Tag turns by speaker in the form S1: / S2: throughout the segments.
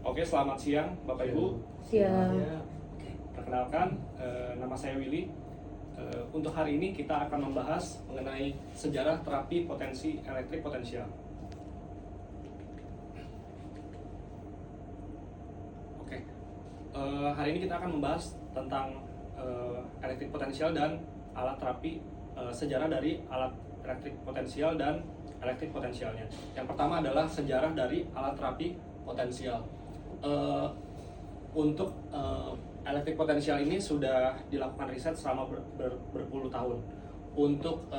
S1: Oke, selamat siang Bapak Ibu.
S2: Siang.
S1: Perkenalkan, nama saya Willy. Untuk hari ini kita akan membahas mengenai sejarah terapi potensi elektrik potensial. Oke, hari ini kita akan membahas tentang elektrik potensial dan alat terapi, sejarah dari alat elektrik potensial dan elektrik potensialnya. Yang pertama adalah sejarah dari alat terapi potensial. Untuk elektrik potensial ini sudah dilakukan riset selama berpuluh tahun. Untuk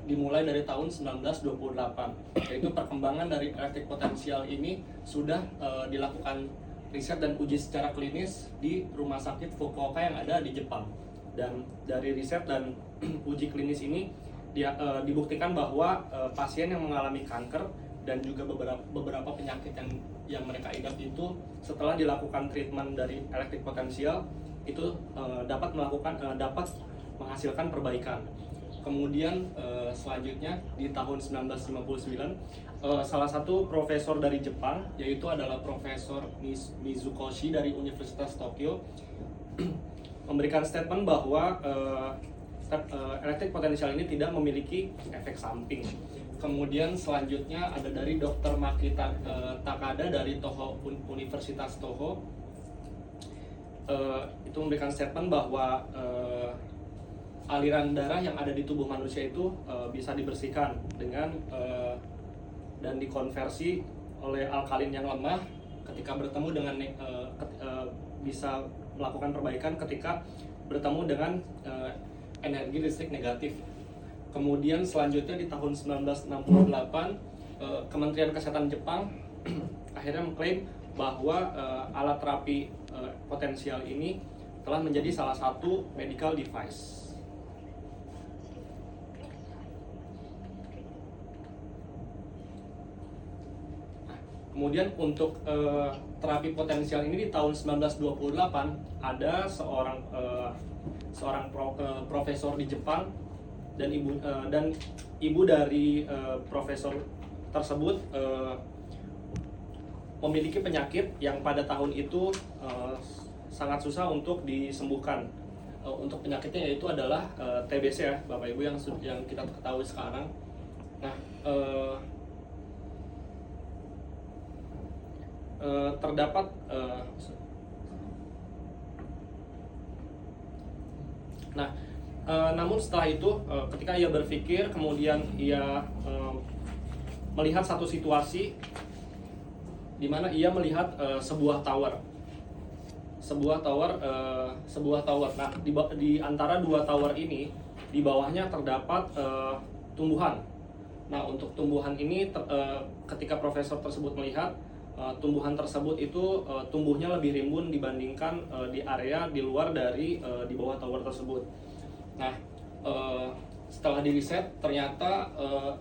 S1: dimulai dari tahun 1928, yaitu perkembangan dari elektrik potensial ini sudah dilakukan riset dan uji secara klinis di Rumah Sakit Fukuoka yang ada di Jepang. Dan dari riset dan uji klinis ini dibuktikan bahwa pasien yang mengalami kanker dan juga beberapa penyakit yang mereka idap itu setelah dilakukan treatment dari elektrik potensial itu dapat menghasilkan perbaikan. Kemudian selanjutnya di tahun 1959 salah satu profesor dari Jepang, yaitu adalah Profesor Mizukoshi dari Universitas Tokyo, memberikan statement bahwa elektrik potensial ini tidak memiliki efek samping. Kemudian selanjutnya ada dari Dr. Maki Takada dari Universitas Toho, itu memberikan statement bahwa aliran darah yang ada di tubuh manusia itu bisa dibersihkan dengan dan dikonversi oleh alkalin yang lemah ketika bertemu dengan bisa melakukan perbaikan ketika bertemu dengan energi listrik negatif. Kemudian selanjutnya di tahun 1968 Kementerian Kesehatan Jepang akhirnya mengklaim bahwa alat terapi potensial ini telah menjadi salah satu medical device. Kemudian untuk terapi potensial ini di tahun 1928 ada seorang profesor di Jepang dan ibu dari profesor tersebut memiliki penyakit yang pada tahun itu sangat susah untuk disembuhkan. Untuk penyakitnya yaitu adalah TBC ya, Bapak Ibu yang kita ketahui sekarang. Nah, terdapat namun setelah itu ketika ia berpikir, kemudian ia melihat satu situasi di mana ia melihat sebuah tower. Nah, di antara dua tower ini di bawahnya terdapat tumbuhan. Nah, untuk tumbuhan ini ketika profesor tersebut melihat tumbuhan tersebut itu tumbuhnya lebih rimbun dibandingkan di area di luar dari di bawah tower tersebut. Nah, setelah diriset ternyata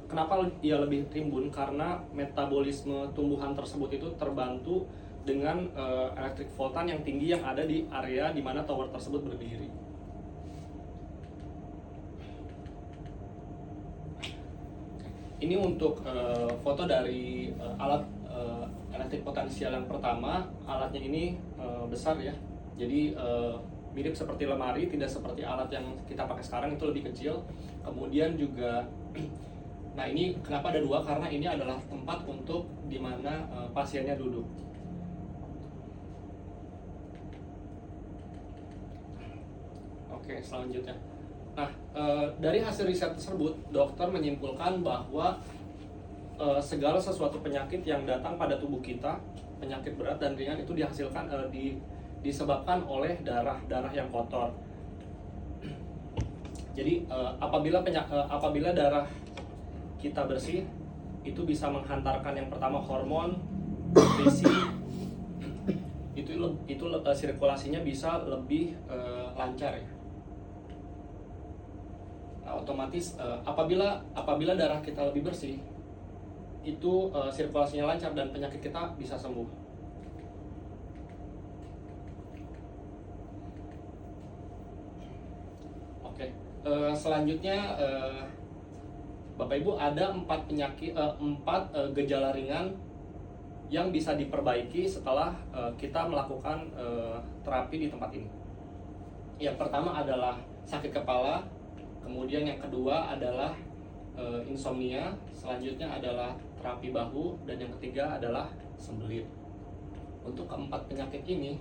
S1: kenapa ia lebih rimbun, karena metabolisme tumbuhan tersebut itu terbantu dengan elektrik voltan yang tinggi yang ada di area di mana tower tersebut berdiri. Ini untuk foto dari alat elektrik potensial yang pertama. Alatnya ini besar ya, jadi mirip seperti lemari, tidak seperti alat yang kita pakai sekarang, itu lebih kecil. Kemudian juga, nah ini kenapa ada dua, karena ini adalah tempat untuk dimana pasiennya duduk. Oke, selanjutnya. Nah, dari hasil riset tersebut, dokter menyimpulkan bahwa segala sesuatu penyakit yang datang pada tubuh kita, penyakit berat dan ringan, itu dihasilkan disebabkan oleh darah yang kotor. Jadi apabila darah kita bersih, itu bisa menghantarkan yang pertama hormon, nutrisi, itu sirkulasinya bisa lebih lancar ya. Nah, otomatis apabila darah kita lebih bersih, itu sirkulasinya lancar dan penyakit kita bisa sembuh. Selanjutnya Bapak Ibu, ada 4 gejala ringan yang bisa diperbaiki setelah kita melakukan terapi di tempat ini. Yang pertama adalah sakit kepala, kemudian yang kedua adalah insomnia, selanjutnya adalah terapi bahu, dan yang ketiga adalah sembelit. Untuk keempat penyakit ini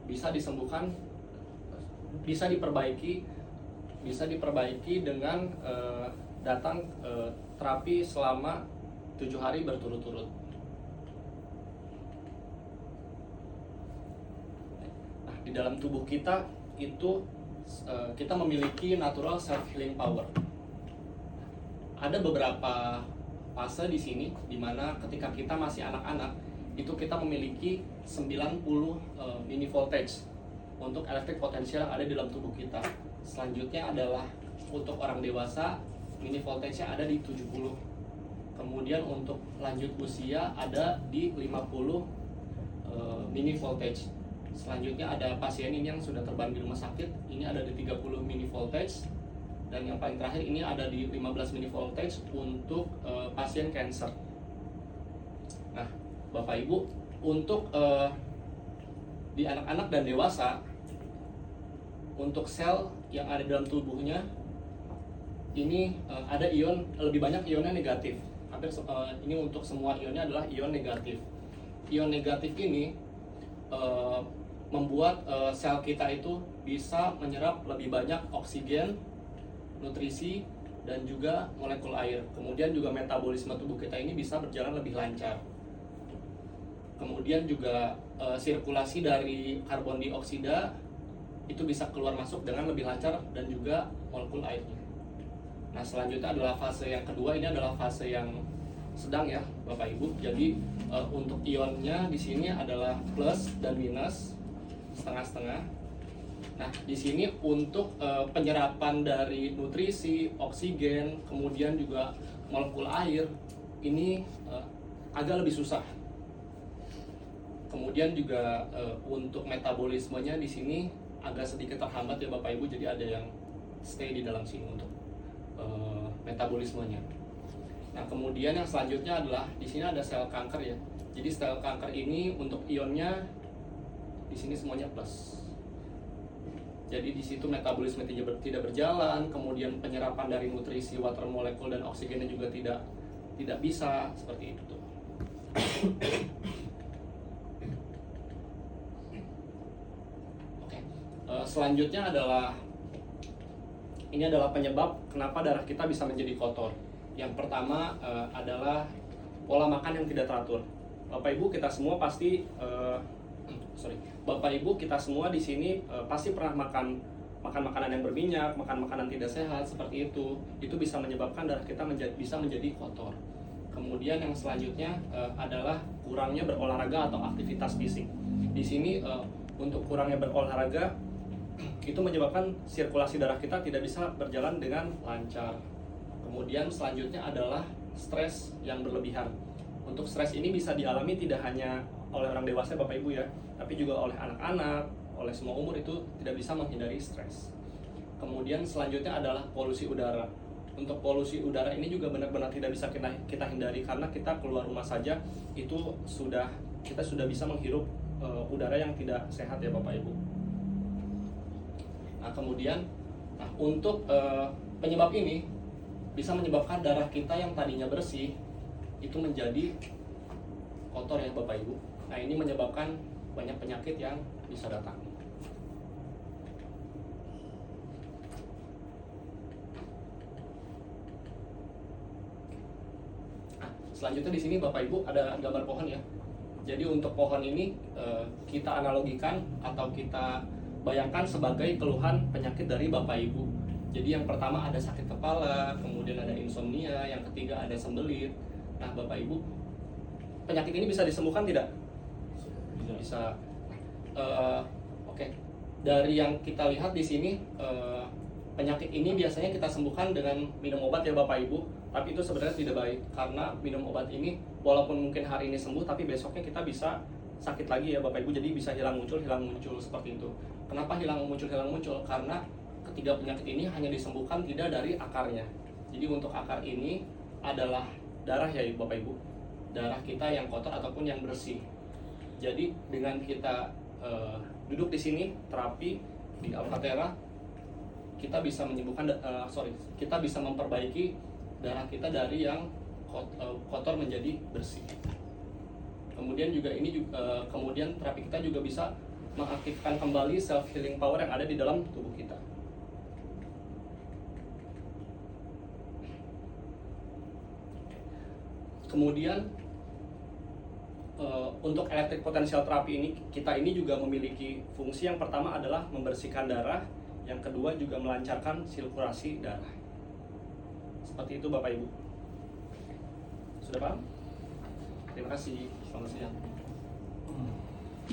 S1: bisa disembuhkan, bisa diperbaiki dengan datang terapi selama 7 hari berturut-turut. Nah, di dalam tubuh kita itu kita memiliki natural self healing power. Ada beberapa fase di sini di mana ketika kita masih anak-anak itu kita memiliki 90 mini voltage untuk elektrik potensial yang ada di dalam tubuh kita. Selanjutnya adalah untuk orang dewasa mini voltage-nya ada di 70. Kemudian untuk lanjut usia ada di 50 mini voltage. Selanjutnya ada pasien ini yang sudah terbang di rumah sakit, ini ada di 30 mini voltage. Dan yang paling terakhir ini ada di 15 mini voltage untuk pasien cancer. Nah, Bapak Ibu, untuk di anak-anak dan dewasa, untuk sel yang ada dalam tubuhnya ini ada ion, lebih banyak ionnya negatif. Hampir ini untuk semua ionnya adalah ion negatif. Ion negatif ini membuat sel kita itu bisa menyerap lebih banyak oksigen, nutrisi, dan juga molekul air. Kemudian juga metabolisme tubuh kita ini bisa berjalan lebih lancar. Kemudian juga sirkulasi dari karbon dioksida itu bisa keluar masuk dengan lebih lancar, dan juga molekul airnya. Nah, selanjutnya adalah fase yang kedua, ini adalah fase yang sedang ya Bapak Ibu. Jadi untuk ionnya di sini adalah plus dan minus, setengah-setengah. Nah, di sini untuk penyerapan dari nutrisi, oksigen, kemudian juga molekul air ini agak lebih susah. Kemudian juga untuk metabolismenya di sini agak sedikit terhambat ya Bapak Ibu, jadi ada yang stay di dalam sini untuk metabolismenya. Nah, kemudian yang selanjutnya adalah di sini ada sel kanker ya. Jadi sel kanker ini untuk ionnya di sini semuanya plus. Jadi di situ metabolisme tidak berjalan, kemudian penyerapan dari nutrisi, water molekul, dan oksigennya juga tidak bisa seperti itu. Selanjutnya adalah ini adalah penyebab kenapa darah kita bisa menjadi kotor. Yang pertama adalah pola makan yang tidak teratur. Bapak Ibu kita semua pasti Bapak Ibu kita semua di sini pasti pernah makan makanan yang berminyak, makan makanan tidak sehat seperti itu. Itu bisa menyebabkan darah kita bisa menjadi kotor. Kemudian yang selanjutnya adalah kurangnya berolahraga atau aktivitas fisik. Di sini untuk kurangnya berolahraga itu menyebabkan sirkulasi darah kita tidak bisa berjalan dengan lancar. Kemudian selanjutnya adalah stres yang berlebihan. Untuk stres ini bisa dialami tidak hanya oleh orang dewasa Bapak Ibu ya, tapi juga oleh anak-anak, oleh semua umur itu tidak bisa menghindari stres. Kemudian selanjutnya adalah polusi udara. Untuk polusi udara ini juga benar-benar tidak bisa kita hindari, karena kita keluar rumah saja itu kita sudah bisa menghirup udara yang tidak sehat ya Bapak Ibu. Nah, kemudian untuk penyebab ini bisa menyebabkan darah kita yang tadinya bersih itu menjadi kotor ya Bapak Ibu. Nah, ini menyebabkan banyak penyakit yang bisa datang. Nah, selanjutnya di sini Bapak Ibu ada gambar pohon ya. Jadi untuk pohon ini kita analogikan atau kita bayangkan sebagai keluhan penyakit dari Bapak Ibu. Jadi yang pertama ada sakit kepala, kemudian ada insomnia, yang ketiga ada sembelit. Nah Bapak Ibu, penyakit ini bisa disembuhkan tidak? Bisa. Oke. Dari yang kita lihat di sini, penyakit ini biasanya kita sembuhkan dengan minum obat ya Bapak Ibu. Tapi itu sebenarnya tidak baik, karena minum obat ini walaupun mungkin hari ini sembuh, tapi besoknya kita bisa sakit lagi ya Bapak Ibu. Jadi bisa hilang muncul seperti itu. Kenapa hilang muncul? Karena ketiga penyakit ini hanya disembuhkan tidak dari akarnya. Jadi untuk akar ini adalah darah ya Bapak Ibu. darah kita yang kotor ataupun yang bersih. Jadi dengan kita duduk di sini terapi di Alfatera, kita bisa menyembuhkan kita bisa memperbaiki darah kita dari yang kotor menjadi bersih. Kemudian juga kemudian terapi kita juga bisa mengaktifkan kembali self healing power yang ada di dalam tubuh kita. Kemudian untuk electric potential therapy kita ini juga memiliki fungsi. Yang pertama adalah membersihkan darah, yang kedua juga melancarkan sirkulasi darah. Seperti itu Bapak Ibu. Sudah paham? Terima kasih. Selamat siang.